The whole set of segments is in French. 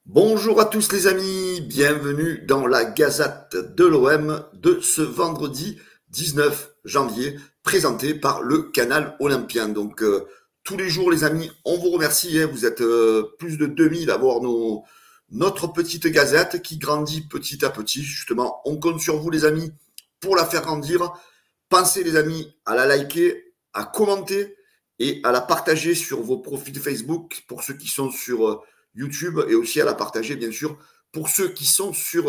Bonjour à tous les amis, bienvenue dans la Gazette de l'OM de ce vendredi 19 janvier, présenté par le canal Olympien. Donc tous les jours les amis, on vous remercie, hein, vous êtes plus de 2000 à voir notre petite gazette qui grandit petit à petit. Justement, on compte sur vous les amis pour la faire grandir. Pensez les amis à la liker, à commenter et à la partager sur vos profils Facebook pour ceux qui sont sur YouTube et aussi à la partager bien sûr pour ceux qui sont sur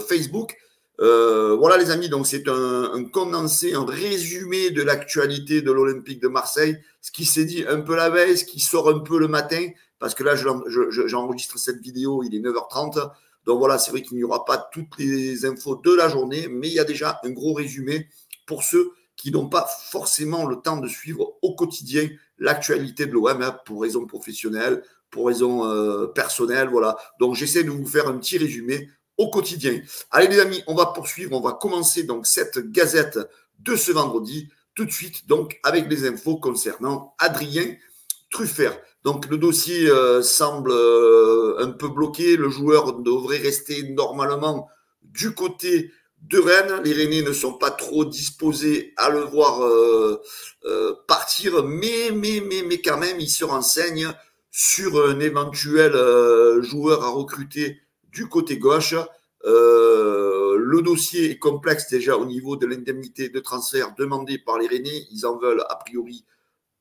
Facebook. Voilà les amis, donc c'est un condensé, un résumé de l'actualité de l'Olympique de Marseille, ce qui s'est dit un peu la veille, ce qui sort un peu le matin, parce que là j'enregistre cette vidéo, il est 9h30, donc voilà, c'est vrai qu'il n'y aura pas toutes les infos de la journée, mais il y a déjà un gros résumé pour ceux qui n'ont pas forcément le temps de suivre au quotidien l'actualité de l'OM hein, pour raisons professionnelles, pour raisons personnelles, voilà. Donc j'essaie de vous faire un petit résumé au quotidien. Allez les amis, on va poursuivre, on va commencer donc cette gazette de ce vendredi, tout de suite donc avec les infos concernant Adrien Truffert. Donc le dossier semble un peu bloqué, le joueur devrait rester normalement du côté de Rennes. Les Rennais ne sont pas trop disposés à le voir partir, mais quand même, ils se renseignent sur un éventuel joueur à recruter du côté gauche. Le dossier est complexe déjà au niveau de l'indemnité de transfert demandée par les Rennais. Ils en veulent a priori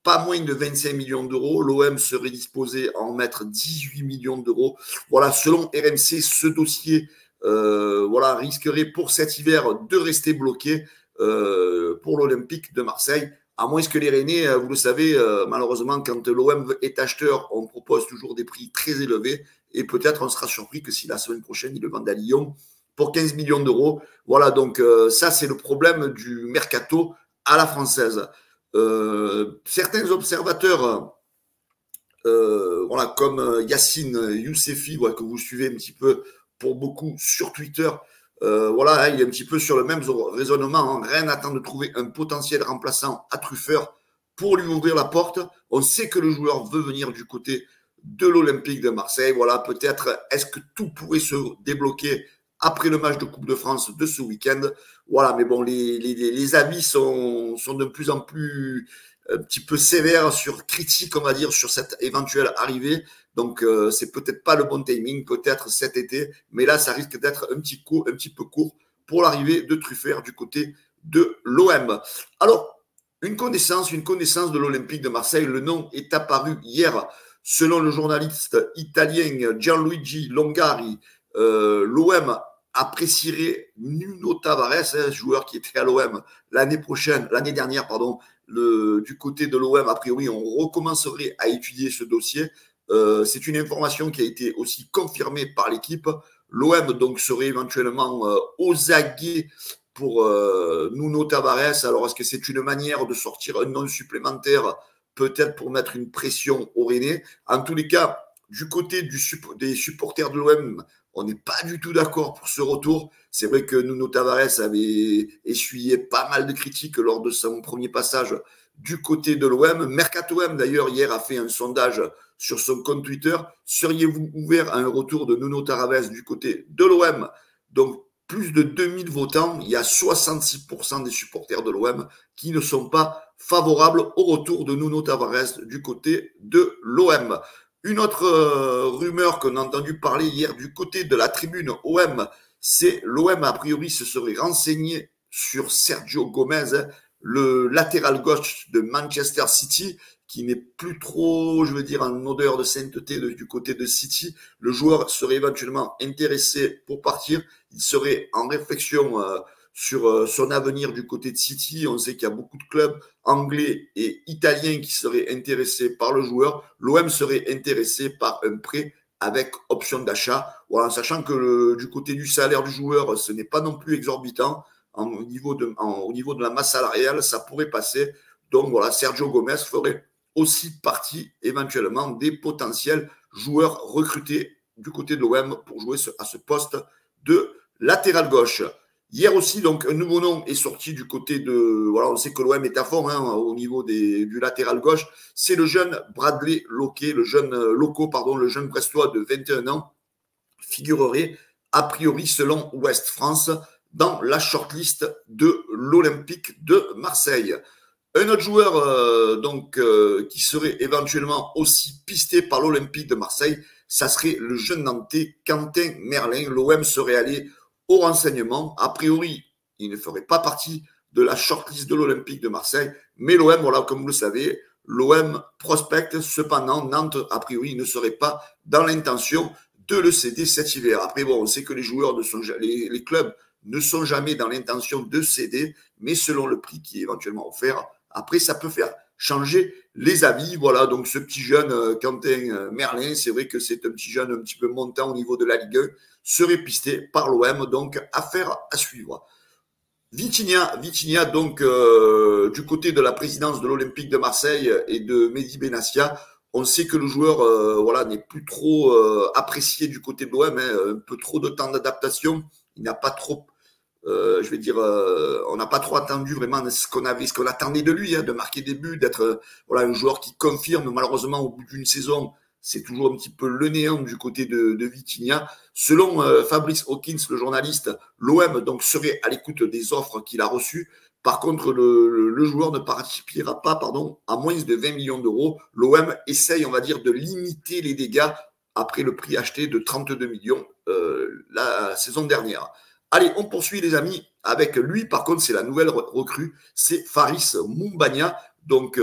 pas moins de 25 millions d'euros. L'OM serait disposé à en mettre 18 millions d'euros. Voilà, selon RMC, ce dossier voilà, risquerait pour cet hiver de rester bloqué pour l'Olympique de Marseille. À moins que les Rennais, vous le savez, malheureusement, quand l'OM est acheteur, on propose toujours des prix très élevés. Et peut-être on sera surpris que si la semaine prochaine, ils le vendent à Lyon pour 15 millions d'euros. Voilà, donc ça, c'est le problème du mercato à la française. Certains observateurs, voilà, comme Yacine Youssefi, voilà, que vous suivez un petit peu pour beaucoup sur Twitter, voilà, hein, il est un petit peu sur le même raisonnement. Hein. Rennes attend de trouver un potentiel remplaçant à Truffert pour lui ouvrir la porte. On sait que le joueur veut venir du côté de l'Olympique de Marseille. Voilà, peut-être est-ce que tout pourrait se débloquer après le match de Coupe de France de ce week-end. Voilà, mais bon, les avis sont de plus en plus un petit peu sévères sur critique, on va dire, sur cette éventuelle arrivée. Donc, c'est peut-être pas le bon timing, peut-être cet été, mais là, ça risque d'être un petit peu court pour l'arrivée de Truffert du côté de l'OM. Alors, une connaissance de l'Olympique de Marseille. Le nom est apparu hier, selon le journaliste italien Gianluigi Longari. L'OM apprécierait Nuno Tavares, un joueur qui était à l'OM l'année dernière, pardon, du côté de l'OM. A priori, on recommencerait à étudier ce dossier. C'est une information qui a été aussi confirmée par l'équipe. L'OM donc serait éventuellement aux aguets pour Nuno Tavares. Alors, est-ce que c'est une manière de sortir un nom supplémentaire, peut-être pour mettre une pression au Rennais? En tous les cas, du côté des supporters de l'OM, on n'est pas du tout d'accord pour ce retour. C'est vrai que Nuno Tavares avait essuyé pas mal de critiques lors de son premier passage du côté de l'OM. Mercato M, d'ailleurs, hier a fait un sondage sur son compte Twitter. Seriez-vous ouvert à un retour de Nuno Tavares du côté de l'OM? Donc, plus de 2000 votants. Il y a 66% des supporters de l'OM qui ne sont pas favorables au retour de Nuno Tavares du côté de l'OM. Une autre rumeur qu'on a entendu parler hier du côté de la tribune OM, c'est l'OM a priori se serait renseigné sur Sergio Gomez, le latéral gauche de Manchester City, qui n'est plus trop, je veux dire, en odeur de sainteté du côté de City. Le joueur serait éventuellement intéressé pour partir. Il serait en réflexion sur son avenir du côté de City. On sait qu'il y a beaucoup de clubs anglais et italiens qui seraient intéressés par le joueur. L'OM serait intéressé par un prêt avec option d'achat. Voilà, sachant que du côté du salaire du joueur, ce n'est pas non plus exorbitant. Au niveau de la masse salariale, ça pourrait passer. Donc voilà, Sergio Gomez ferait aussi partie éventuellement des potentiels joueurs recrutés du côté de l'OM pour jouer à ce poste de latéral gauche. Hier aussi, donc, un nouveau nom est sorti du côté de. Voilà, on sait que l'OM est à fond hein, au niveau du latéral gauche. C'est le jeune Bradley Loco, le jeune brestois de 21 ans. figurerait a priori selon Ouest France dans la shortlist de l'Olympique de Marseille. Un autre joueur qui serait éventuellement aussi pisté par l'Olympique de Marseille, ça serait le jeune Nantais Quentin Merlin. L'OM serait allé au renseignement. A priori, il ne ferait pas partie de la shortlist de l'Olympique de Marseille, mais l'OM, voilà, comme vous le savez, l'OM prospecte. Cependant, Nantes, a priori, ne serait pas dans l'intention de le céder cet hiver. Après, bon, on sait que les joueurs les clubs ne sont jamais dans l'intention de céder, mais selon le prix qui est éventuellement offert, après, ça peut faire changer les avis. Voilà, donc ce petit jeune Quentin Merlin, c'est vrai que c'est un petit jeune un petit peu montant au niveau de la Ligue 1, serait pisté par l'OM, donc affaire à suivre. Vitinha donc du côté de la présidence de l'Olympique de Marseille et de Mehdi Benassia, on sait que le joueur voilà, n'est plus trop apprécié du côté de l'OM, hein, un peu trop de temps d'adaptation, il n'a pas trop je vais dire, on n'a pas trop attendu vraiment ce qu'on attendait de lui, hein, de marquer des buts, d'être voilà un joueur qui confirme. Malheureusement, au bout d'une saison, c'est toujours un petit peu le néant du côté de Vitinha. Selon Fabrice Hawkins, le journaliste, l'OM donc serait à l'écoute des offres qu'il a reçues. Par contre, le joueur ne participera pas, à moins de 20 millions d'euros. L'OM essaye, on va dire, de limiter les dégâts après le prix acheté de 32 millions la saison dernière. Allez, on poursuit les amis avec lui. Par contre, c'est la nouvelle recrue, c'est Faris Moumbagna. Donc,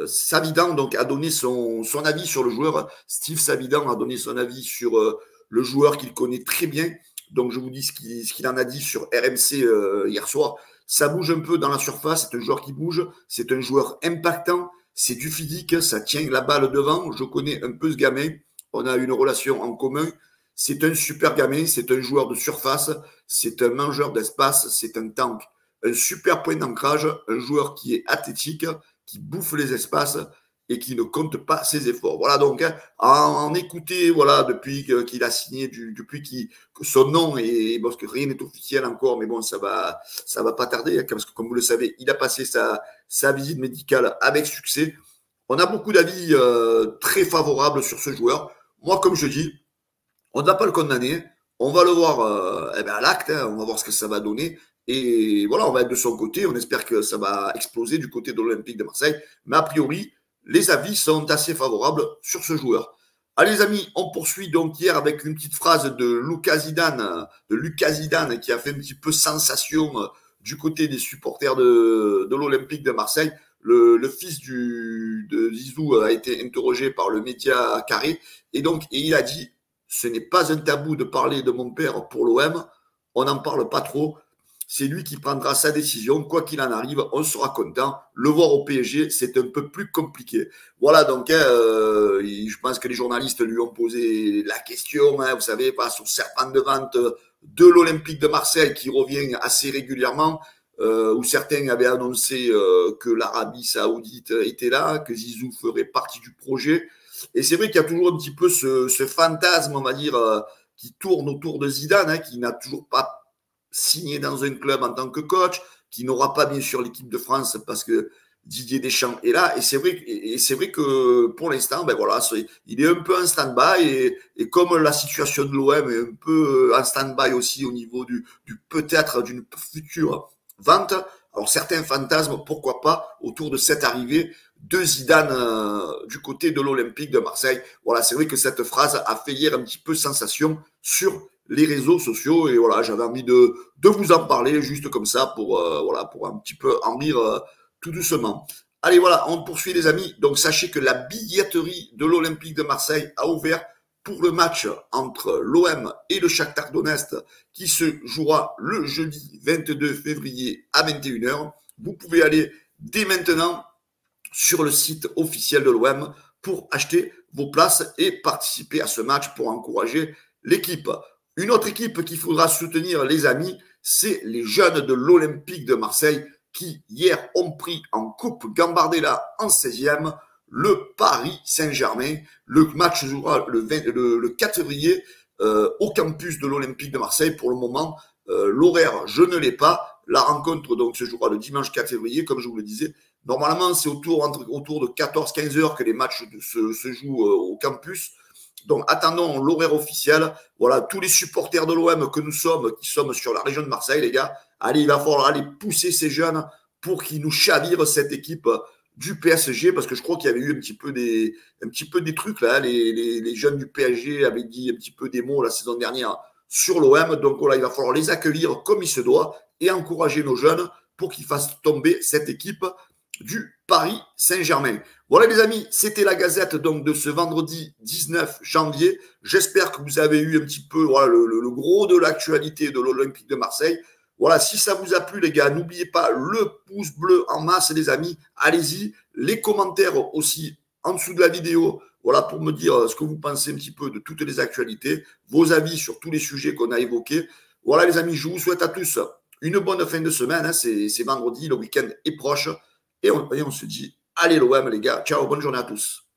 Savidan donc, a donné son avis sur le joueur. Steve Savidan a donné son avis sur le joueur qu'il connaît très bien. Donc, je vous dis ce qu'il en a dit sur RMC hier soir. Ça bouge un peu dans la surface. C'est un joueur qui bouge. C'est un joueur impactant. C'est du physique. Ça tient la balle devant. Je connais un peu ce gamin. On a une relation en commun. C'est un super gamin, c'est un joueur de surface, c'est un mangeur d'espace, c'est un tank. Un super point d'ancrage, un joueur qui est athlétique, qui bouffe les espaces et qui ne compte pas ses efforts. Voilà donc, hein, en écouter, voilà, depuis qu'il a signé, que son nom est, parce que rien n'est officiel encore, mais bon, ça va pas tarder, hein, parce que comme vous le savez, il a passé sa visite médicale avec succès. On a beaucoup d'avis très favorables sur ce joueur. Moi, comme je dis, on ne va pas le condamner, on va le voir à l'acte, hein, on va voir ce que ça va donner. Et voilà, on va être de son côté, on espère que ça va exploser du côté de l'Olympique de Marseille. Mais a priori, les avis sont assez favorables sur ce joueur. Allez les amis, on poursuit donc hier avec une petite phrase de Lucas Zidane qui a fait un petit peu sensation du côté des supporters de l'Olympique de Marseille. Le fils de Zizou a été interrogé par le média Carré et il a dit: ce n'est pas un tabou de parler de mon père pour l'OM, on n'en parle pas trop, c'est lui qui prendra sa décision, quoi qu'il en arrive, on sera content. Le voir au PSG, c'est un peu plus compliqué. Voilà, donc je pense que les journalistes lui ont posé la question, hein, vous savez, face au serpent de vente de l'Olympique de Marseille qui revient assez régulièrement, où certains avaient annoncé que l'Arabie Saoudite était là, que Zizou ferait partie du projet. Et c'est vrai qu'il y a toujours un petit peu ce fantasme, on va dire, qui tourne autour de Zidane, hein, qui n'a toujours pas signé dans un club en tant que coach, qui n'aura pas bien sûr l'équipe de France parce que Didier Deschamps est là. Et c'est vrai que pour l'instant, ben voilà, il est un peu en stand-by. Et comme la situation de l'OM est un peu en stand-by aussi au niveau peut-être d'une future vente, alors certains fantasmes, pourquoi pas, autour de cette arrivée de Zidane du côté de l'Olympique de Marseille. Voilà, c'est vrai que cette phrase a fait hier un petit peu sensation sur les réseaux sociaux. Et voilà, j'avais envie de vous en parler juste comme ça pour un petit peu en rire tout doucement. Allez, voilà, on poursuit les amis. Donc sachez que la billetterie de l'Olympique de Marseille a ouvert pour le match entre l'OM et le Shakhtar Donetsk qui se jouera le jeudi 22 février à 21h. Vous pouvez aller dès maintenant sur le site officiel de l'OM pour acheter vos places et participer à ce match pour encourager l'équipe. Une autre équipe qu'il faudra soutenir, les amis, c'est les jeunes de l'Olympique de Marseille qui, hier, ont pris en Coupe Gambardella en 16e le Paris Saint-Germain. Le match jouera le 4 février au campus de l'Olympique de Marseille. Pour le moment, l'horaire, je ne l'ai pas. La rencontre donc se jouera le dimanche 4 février, comme je vous le disais. Normalement, c'est autour de 14-15 heures que les matchs se jouent au campus. Donc, attendons l'horaire officiel. Voilà, tous les supporters de l'OM que nous sommes, qui sommes sur la région de Marseille, les gars, allez, il va falloir aller pousser ces jeunes pour qu'ils nous chavirent cette équipe du PSG, parce que je crois qu'il y avait eu un petit peu des trucs là. Les jeunes du PSG avaient dit un petit peu des mots la saison dernière sur l'OM. Donc voilà, il va falloir les accueillir comme il se doit et encourager nos jeunes pour qu'ils fassent tomber cette équipe du Paris Saint-Germain. Voilà les amis, c'était la Gazette donc de ce vendredi 19 janvier. J'espère que vous avez eu un petit peu voilà, le gros de l'actualité de l'Olympique de Marseille. Voilà, si ça vous a plu les gars, n'oubliez pas le pouce bleu en masse les amis. Allez-y, les commentaires aussi en dessous de la vidéo. Voilà pour me dire ce que vous pensez un petit peu de toutes les actualités, vos avis sur tous les sujets qu'on a évoqués. Voilà les amis, je vous souhaite à tous une bonne fin de semaine. Hein, c'est vendredi, le week-end est proche. Et on se dit, allez l'OM les gars, ciao, bonne journée à tous.